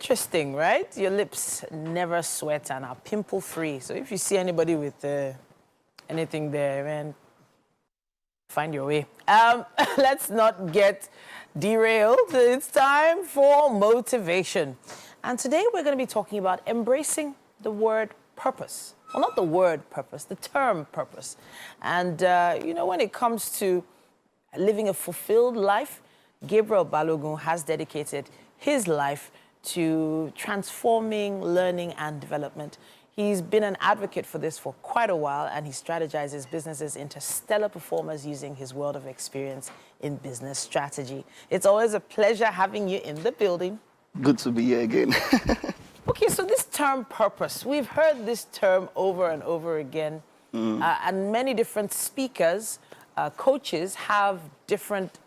Interesting, right? Your lips never sweat and are pimple-free. So if you see anybody with anything there, man, find your way. Let's not get derailed. It's time for motivation. And today we're going to be talking about embracing the word purpose. Well, not the word purpose, the term purpose. And, you know, when it comes to living a fulfilled life, Gabriel Balogun has dedicated his life to transforming learning and development. He's been an advocate for this for quite a while, and he strategizes businesses into stellar performers using his world of experience in business strategy. It's always a pleasure having you in the building. Good to be here again. Okay, so this term purpose, we've heard this term over and over again, and many different speakers, coaches have different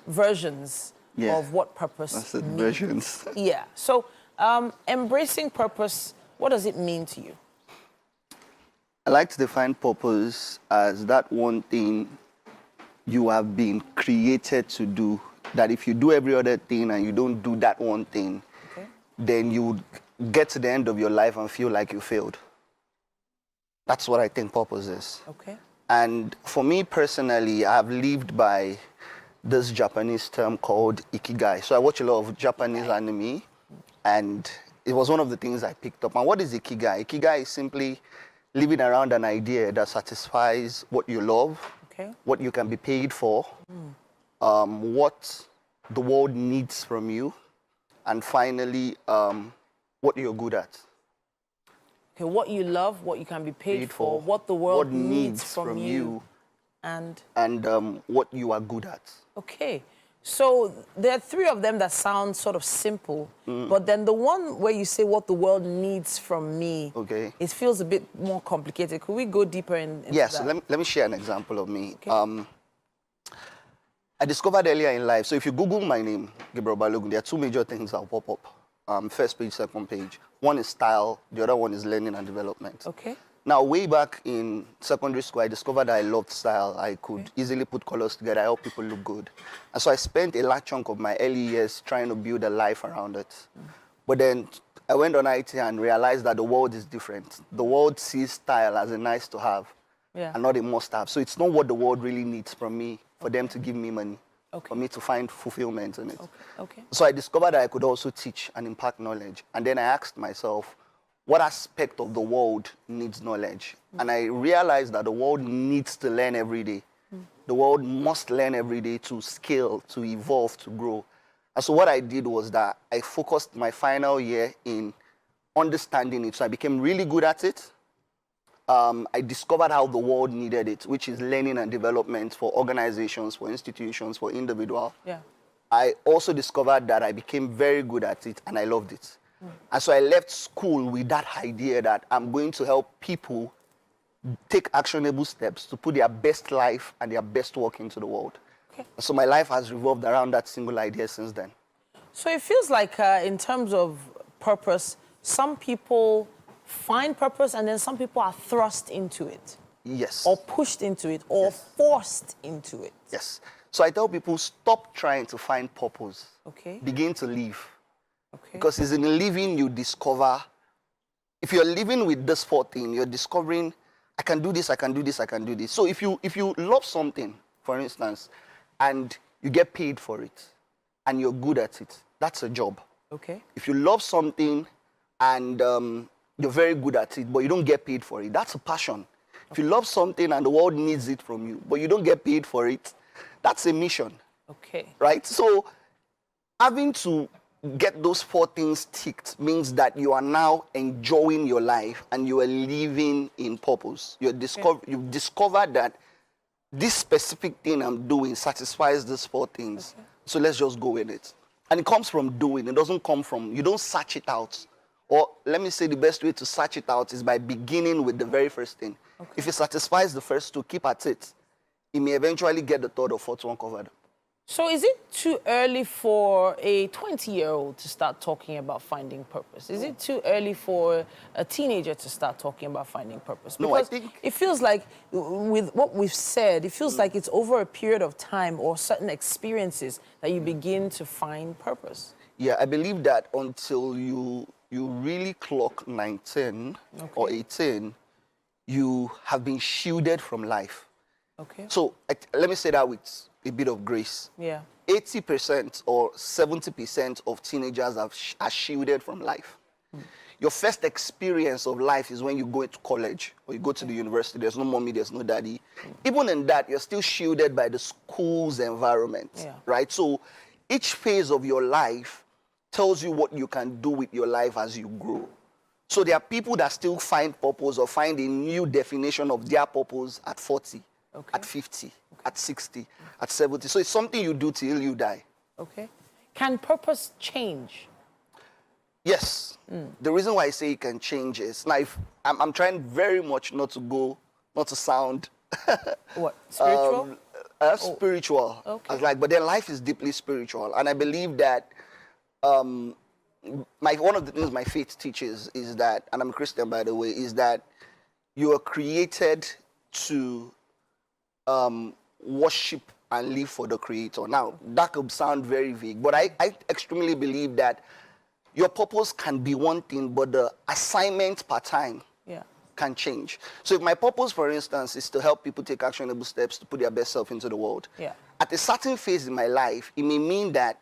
versions of what purpose means. Versions. Yeah. So, embracing purpose, what does it mean to you? I like to define purpose as that one thing you have been created to do, that if you do every other thing and you don't do that one thing, then you would get to the end of your life and feel like you failed. That's what I think purpose is. Okay. And for me personally, I've lived by this Japanese term called Ikigai. So I watch a lot of Japanese anime, and it was one of the things I picked up. And what is Ikigai? Ikigai is simply living around an idea that satisfies what you love, what you can be paid for, what the world needs from you, and finally, what you're good at. Okay, what you love, what you can be paid for, what the world needs from you, and what you are good at. Okay, so there are three of them that sound sort of simple, but then the one where you say what the world needs from me, it feels a bit more complicated. Could we go deeper into yes, that? So let me share an example of me. I discovered earlier in life, so if you Google my name, Gabriel Balogun, there are two major things that will pop up. First page, second page. One is style, the other one is learning and development. Okay. Now, way back in secondary school, I discovered that I loved style. I could easily put colors together, help people look good. And so I spent a large chunk of my early years trying to build a life around it. But then I went on IT and realized that the world is different. The world sees style as a nice to have and not a must have. So it's not what the world really needs from me for them to give me money, for me to find fulfillment in it. So I discovered that I could also teach and impart knowledge. And then I asked myself, what aspect of the world needs knowledge? And I realized that the world needs to learn every day. The world must learn every day to scale, to evolve, to grow. And so what I did was that I focused my final year in understanding it. So I became really good at it. I discovered how the world needed it, which is learning and development for organizations, for institutions, for individuals. I also discovered that I became very good at it, and I loved it. And so I left school with that idea that I'm going to help people take actionable steps to put their best life and their best work into the world. So my life has revolved around that single idea since then. So it feels like in terms of purpose, some people find purpose and then some people are thrust into it. Yes. Or pushed into it or forced into it. Yes. So I tell people, stop trying to find purpose. Begin to live. Because it's in living you discover. If you're living with this 14, you're discovering, I can do this, I can do this, I can do this. So if you love something, for instance, and you get paid for it, and you're good at it, that's a job. If you love something and you're very good at it, but you don't get paid for it, that's a passion. If you love something and the world needs it from you, but you don't get paid for it, that's a mission. Right? So having to get those four things ticked means that you are now enjoying your life and you are living in purpose. You've discovered that this specific thing I'm doing satisfies these four things. So let's just go with it. And it comes from doing. It doesn't come from, you don't search it out. Or let me say the best way to search it out is by beginning with the very first thing. If it satisfies the first two, keep at it. You may eventually get the third or fourth one covered. So is it too early for a 20-year-old to start talking about finding purpose? Is it too early for a teenager to start talking about finding purpose? Because no, I think it feels like, with what we've said, it feels like it's over a period of time or certain experiences that you begin to find purpose. Yeah, I believe that until you really clock 19 or 18, you have been shielded from life. Okay. So let me say that with a bit of grace. Yeah. 80% or 70% of teenagers are shielded from life. Your first experience of life is when you go into college or you go to the university. There's no mommy, there's no daddy. Even in that, you're still shielded by the school's environment, right? So each phase of your life tells you what you can do with your life as you grow. So there are people that still find purpose or find a new definition of their purpose at 40, at 50, at 60, at 70. So it's something you do till you die. Okay. Can purpose change? Yes. The reason why I say it can change is, now if I'm trying very much not to sound what, spiritual? Spiritual. I was like, but their life is deeply spiritual. And I believe that one of the things my faith teaches is that, and I'm a Christian by the way, is that you are created to worship and live for the Creator. Now, that could sound very vague, but I extremely believe that your purpose can be one thing, but the assignment per time can change. So if my purpose, for instance, is to help people take actionable steps to put their best self into the world, at a certain phase in my life, it may mean that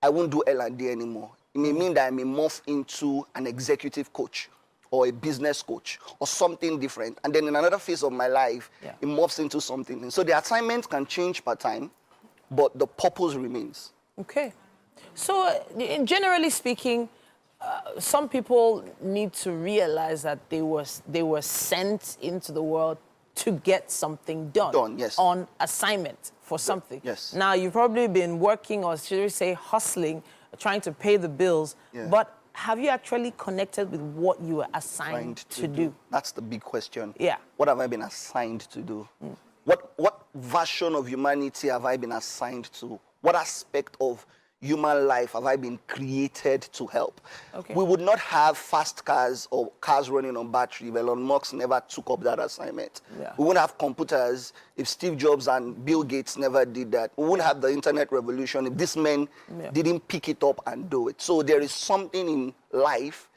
I won't do L&D anymore. It may mean that I may morph into an executive coach or a business coach or something different. And then in another phase of my life, it morphs into something. So the assignment can change per time, but the purpose remains. Okay. So, generally speaking, some people need to realize that they were sent into the world to get something done. Yes. On assignment for something. Yes. Now, you've probably been working, or should we say hustling, trying to pay the bills, but have you actually connected with what you were assigned to do? That's the big question. Yeah. What have I been assigned to do? What version of humanity have I been assigned to? What aspect of human life have I been created to help? Okay. We would not have fast cars or cars running on battery if Elon Musk never took up that assignment. We wouldn't have computers if Steve Jobs and Bill Gates never did that. We wouldn't have the internet revolution if these men didn't pick it up and do it. So there is something in life.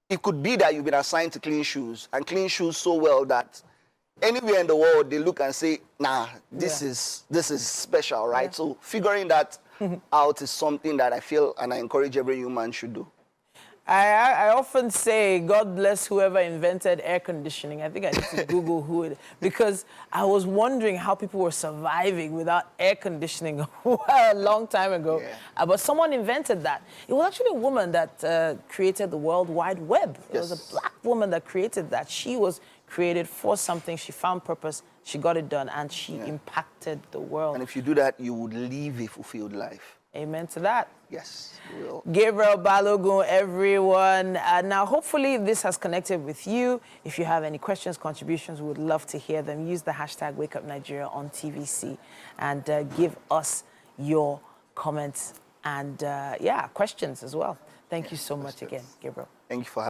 It could be that you've been assigned to clean shoes and clean shoes so well that anywhere in the world they look and say, nah, this is special, right? So figuring that out is something that I feel and I encourage every human should do. I often say, God bless whoever invented air conditioning. I think I need to Google who it is, because I was wondering how people were surviving without air conditioning a long time ago. But someone invented that. It was actually a woman that created the World Wide Web. It was a black woman that created that. She was created for something. She found purpose. She got it done, and she impacted the world. And if you do that, you would live a fulfilled life. Amen to that. Yes, we will. Gabriel Balogun, everyone. Now, hopefully this has connected with you. If you have any questions, contributions, we would love to hear them. Use the hashtag WakeUpNigeria on TVC and give us your comments and, questions as well. Thank you so much again, Gabriel. Thank you for having me.